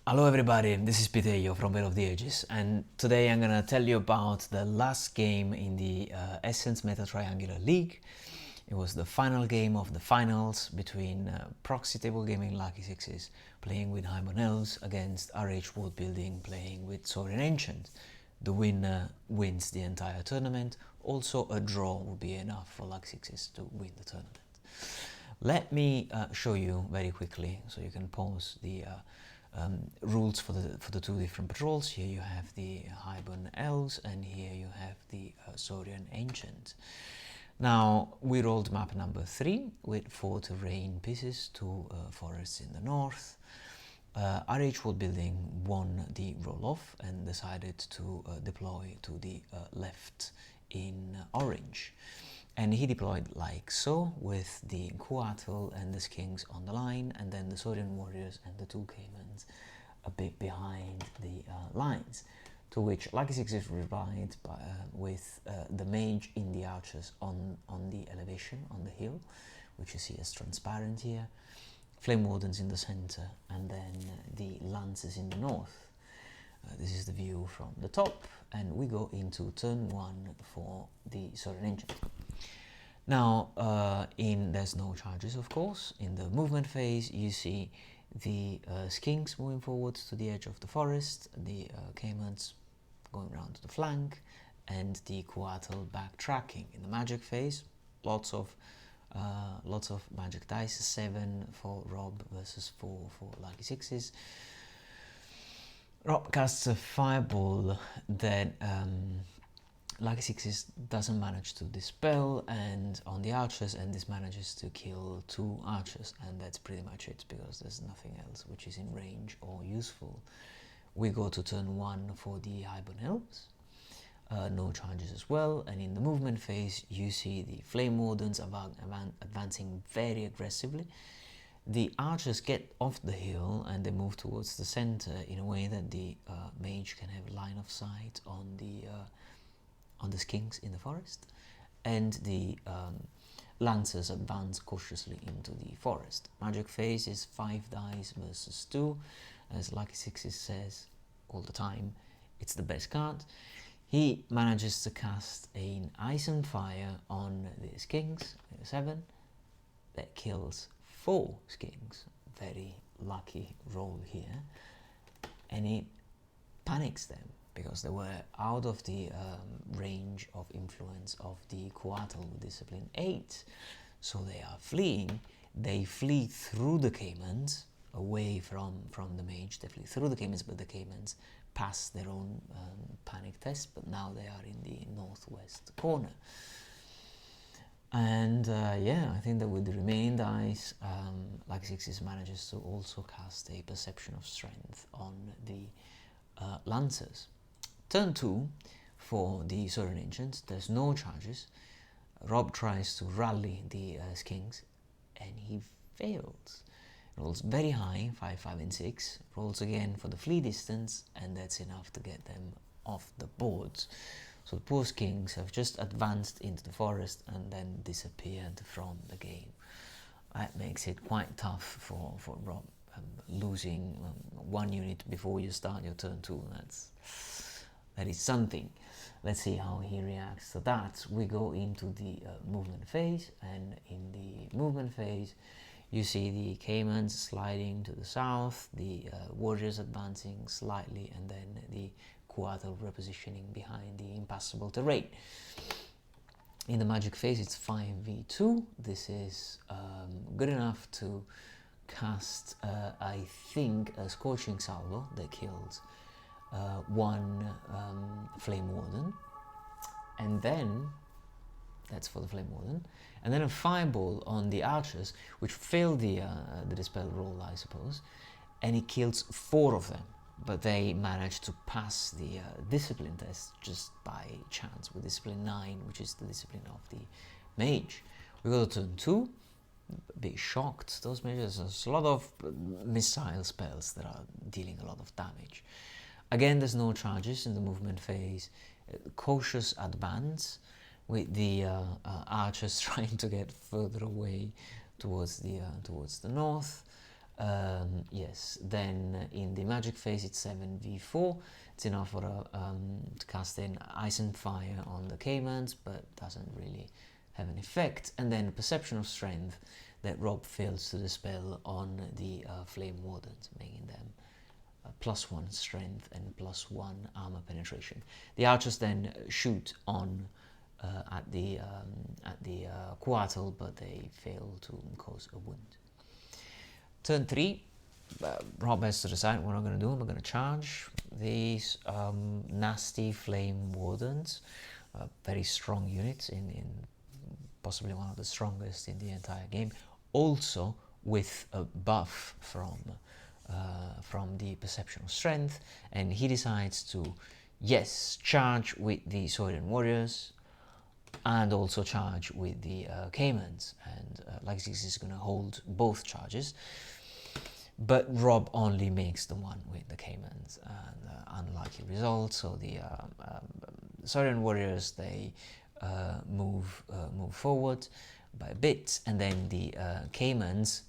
Hello everybody, this is Pitejo from Battle of the Ages, and today I'm gonna tell you about the last game in the Essence Metatriangular League. It was the final game of the finals between Proxy Table Gaming LuckySixes playing with Highborn Elves against RHworldbuilding playing with Saurian Ancient. The winner wins the entire tournament. Also, a draw will be enough for LuckySixes to win the tournament. Let me show you very quickly, so you can pause the rules for the two different patrols. Here you have the Highborn Elves, and here you have the Saurian Ancient. Now we rolled map number 3 with 4 terrain pieces, 2 forests in the north. RHworldbuilding won the roll-off and decided to deploy to the left in orange. And he deployed like so, with the Coatl and the Skinks on the line, and then the Saurian warriors and the 2 Caimans a bit behind the lines. To which LuckySixes replied with the mage in the archers on the elevation, on the hill, which you see as transparent here, flame wardens in the center, and then the lances in the north. This is the view from the top, and we go into turn 1 for the Saurian Ancient. Now, there's no charges, of course. In the movement phase, you see the Skinks moving forward to the edge of the forest, the Caimans going around to the flank, and the Coatl backtracking. In the magic phase, lots of magic dice, 7 for Rob versus 4 for LuckySixes. Rob casts a fireball that LuckySixes doesn't manage to dispel, and on the archers, and this manages to kill 2 archers, and that's pretty much it, because there's nothing else which is in range or useful. We go to turn 1 for the Highborn Elves. No charges as well, and in the movement phase you see the Flame Wardens advancing very aggressively. The archers get off the hill and they move towards the center in a way that the mage can have line of sight on the Skinks in the forest, and the lancers advance cautiously into the forest. Magic phase is 5 dice versus 2, as LuckySixes says all the time, it's the best card. He manages to cast an Ice and Fire on the Skinks, 7, that kills 4 Skinks. Very lucky roll here, and it panics them because they were out of the range of influence of the Coatl with discipline 8, so they are fleeing. They flee through the Caimans, away from the mage. They flee through the Caimans, but the Caimans pass their own panic test, but now they are in the northwest corner. And yeah, I think that with the remaining dice, LuckySixes manages to also cast a Perception of Strength on the Lancers. Turn 2 for the Saurian Ancients, there's no charges. Rob tries to rally the Skinks, and he fails. Rolls very high, 5, 5, and 6. Rolls again for the flee distance, and that's enough to get them off the boards. So the poor Skinks have just advanced into the forest and then disappeared from the game. That makes it quite tough for Rob. Losing 1 unit before you start your turn 2, that is something. Let's see how he reacts to that. We go into the movement phase, and in the movement phase you see the Caimans sliding to the south, the warriors advancing slightly, and then the Coatl repositioning behind the impassable terrain. In the magic phase it's 5v2. This is good enough to cast, I think, a Scorching Salvo that kills 1 Flame Warden, and then that's for the Flame Warden, and then a Fireball on the archers, which failed the dispel roll, I suppose, and it kills 4 of them, but they managed to pass the discipline test just by chance with discipline 9, which is the discipline of the mage. We go to turn 2. A bit shocked, those mages. There's a lot of missile spells that are dealing a lot of damage. Again, there's no charges in the movement phase. Cautious advance with the archers trying to get further away towards the north. Yes, then in the magic phase it's 7v4. It's enough for to cast an Ice and Fire on the Caimans, but doesn't really have an effect. And then Perception of Strength that Rob fails to dispel on the Flame Wardens, making them +1 strength and +1 armor penetration. The archers then shoot on at the Coatl, but they fail to cause a wound. Turn 3, Rob has to decide what I'm going to do. Am I going to charge these nasty Flame Wardens, very strong units, in possibly one of the strongest in the entire game, also with a buff from the Perception of Strength, and he decides to, yes, charge with the Saurian warriors and also charge with the Caimans, and LuckySixes is going to hold both charges, but Rob only makes the one with the Caimans, and unlucky result. So the Saurian warriors, they move forward by a bit, and then the Caimans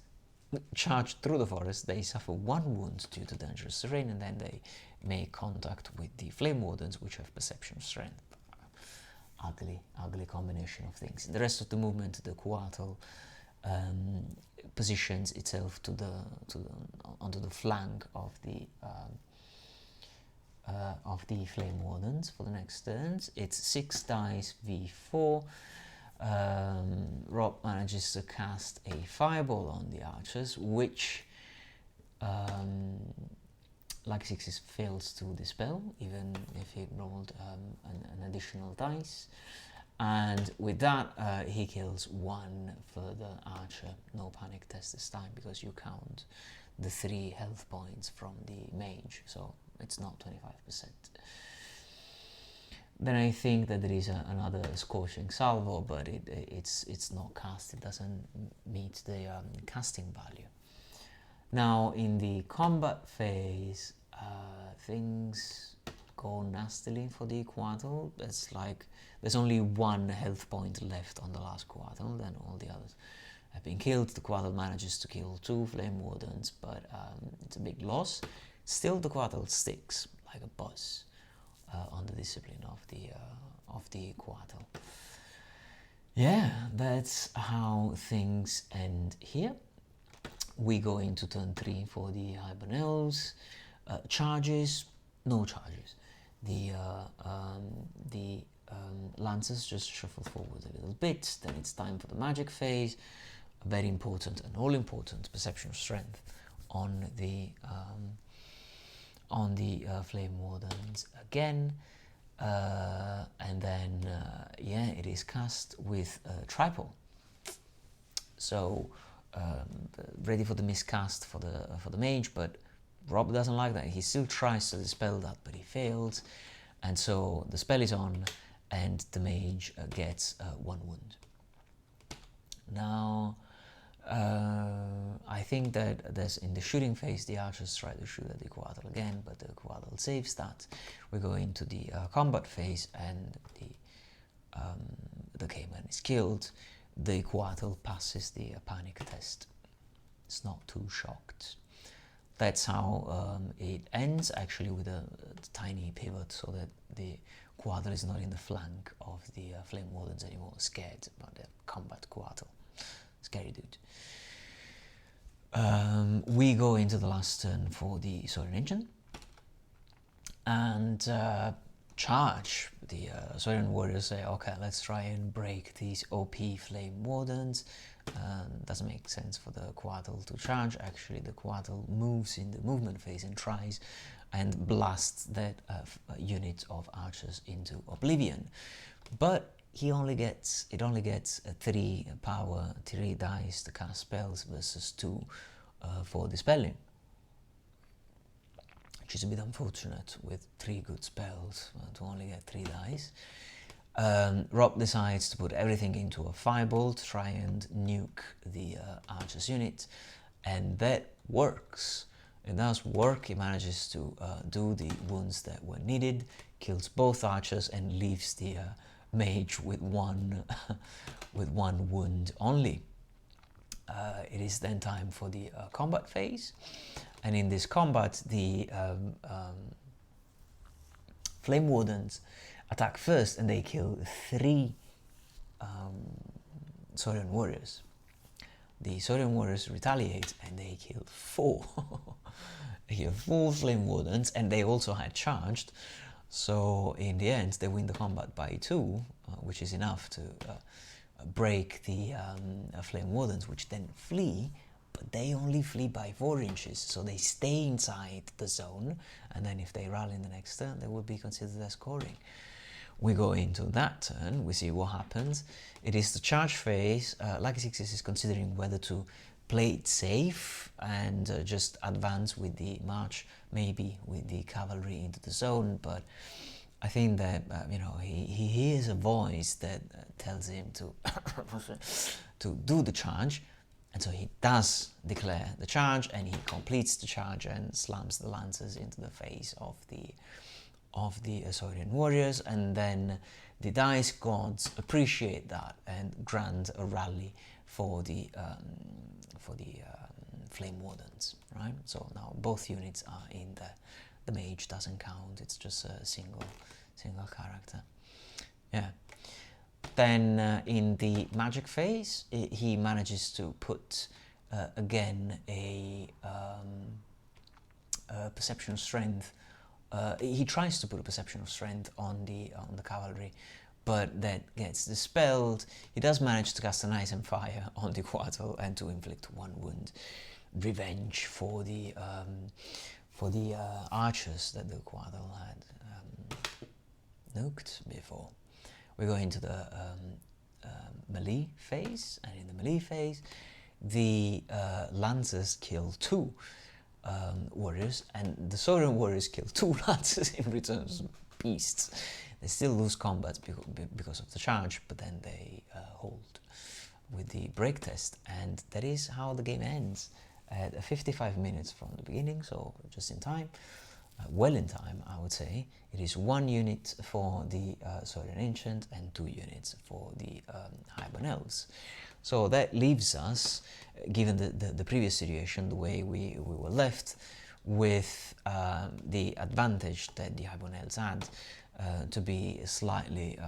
charge through the forest. They suffer 1 wound due to dangerous terrain, and then they make contact with the Flame Wardens, which have Perception of Strength. Ugly combination of things. In the rest of the movement, the Coatl positions itself onto the flank of the Flame Wardens for the next turns. It's 6 dice v4. Rob manages to cast a Fireball on the archers, which LuckySixes fails to dispel, even if he rolled an additional dice. And with that, he kills 1 further archer. No panic test this time, because you count the 3 health points from the mage, so it's not 25%. Then I think that there is another Scorching Salvo, but it's not cast. It doesn't meet the casting value. Now in the combat phase, things go nastily for the Coatl. It's like there's only 1 health point left on the last Coatl, then all the others have been killed. The Coatl manages to kill 2 Flame Wardens, but it's a big loss. Still, the Coatl sticks like a boss on the discipline of the Coatl. Yeah, that's how things end here. We go into turn 3 for the Highborn Elves. Charges, no charges. The Lancers just shuffle forward a little bit. Then it's time for the magic phase. A very important and all-important Perception of Strength on the Flame Wardens again, and then yeah, it is cast with Tripod. So ready for the miscast for the mage, but Rob doesn't like that. He still tries to dispel that, but he fails, and so the spell is on, and the mage gets 1 wound. Now, I think that there's in the shooting phase, the archers try to shoot at the Coatl again, but the Coatl saves that. We go into the combat phase, and the Cayman is killed. The Coatl passes the panic test. It's not too shocked. That's how it ends, actually, with a tiny pivot, so that the Coatl is not in the flank of the Flame Wardens anymore, scared about the combat Coatl. Scary dude. We go into the last turn for the Saurian Engine and charge. The Saurian warriors say, okay, let's try and break these OP Flame Wardens. Doesn't make sense for the Coatl to charge. Actually, the Coatl moves in the movement phase and tries and blasts that unit of archers into oblivion. But it only gets 3 power, 3 dice to cast spells versus 2 for dispelling, which is a bit unfortunate with 3 good spells to only get 3 dice. Rob decides to put everything into a fireball to try and nuke the archer's unit, and that works. It does work. He manages to do the wounds that were needed, kills both archers, and leaves the mage with one wound only. it is then time for the combat phase, and in this combat the Flame Wardens attack first and they kill 3 Saurian warriors. The Saurian warriors retaliate and they kill 4. They kill 4 Flame Wardens, and they also had charged, so in the end they win the combat by 2, which is enough to break the Flame Wardens, which then flee, but they only flee by 4 inches, so they stay inside the zone, and then if they rally in the next turn, they would be considered as scoring. We go into that turn, we see what happens. It is the charge phase. LuckySixes is considering whether to play it safe and just advance with the march, maybe with the cavalry into the zone, but I think that you know, he hears a voice that tells him to to do the charge, and so he does declare the charge, and he completes the charge and slams the lancers into the face of the Saurian warriors, and then the dice gods appreciate that and grant a rally for the Flame Wardens, right? So now both units are in there. The mage doesn't count; it's just a single character. Yeah. Then in the magic phase, he manages to put again a perception of strength. He tries to put a perception of strength on the cavalry, but that gets dispelled. He does manage to cast an ice and fire on the Quattle and to inflict 1 wound, revenge for the archers that the Quattle had nuked before. We go into the melee phase, and in the melee phase, the lancers kill 2 warriors, and the Saurian warriors kill 2 lancers in return as beasts. They still lose combat because of the charge, but then they hold with the break test, and that is how the game ends at 55 minutes from the beginning, so just in time. Well in time, I would say. It is 1 unit for the Saurian Ancient and 2 units for the Highborn Elves. So that leaves us, given the previous situation, the way we were left, with the advantage that the Highborn Elves had to be slightly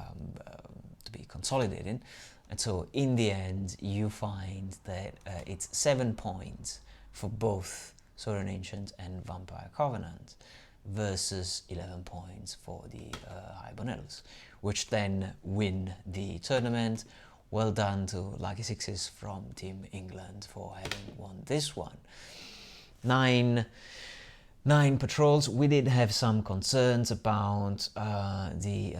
to be consolidated. And so in the end, you find that it's 7 points for both Saurian Ancient and Vampire Covenant versus 11 points for the Highborn Elves, which then win the tournament. Well done to LuckySixes from Team England for having won this one. 9 patrols. We did have some concerns about the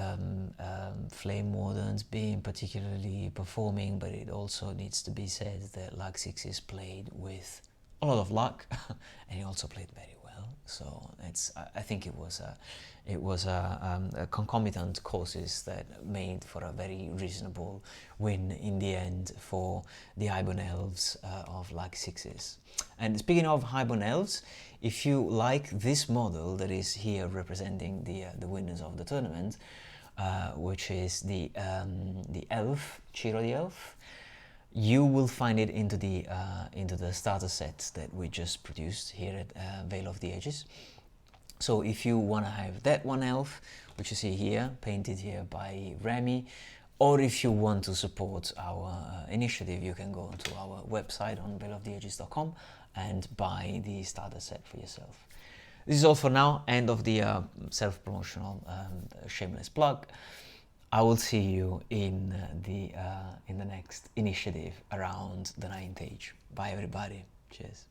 Flame Wardens being particularly performing, but it also needs to be said that LuckySixes played with a lot of luck, and he also played very well. So it's, I think it was a concomitant causes that made for a very reasonable win in the end for the Highborn Elves of LuckySixes. And speaking of Highborn Elves, if you like this model that is here representing the winners of the tournament, which is the elf, Chiro the Elf, you will find it into the starter set that we just produced here at Veil of the Ages. So if you want to have that one elf, which you see here, painted here by Remy, or if you want to support our initiative, you can go to our website on veiloftheages.com and buy the starter set for yourself. This is all for now. End of the self-promotional shameless plug. I will see you in the next initiative around the 9th age. Bye everybody. Cheers.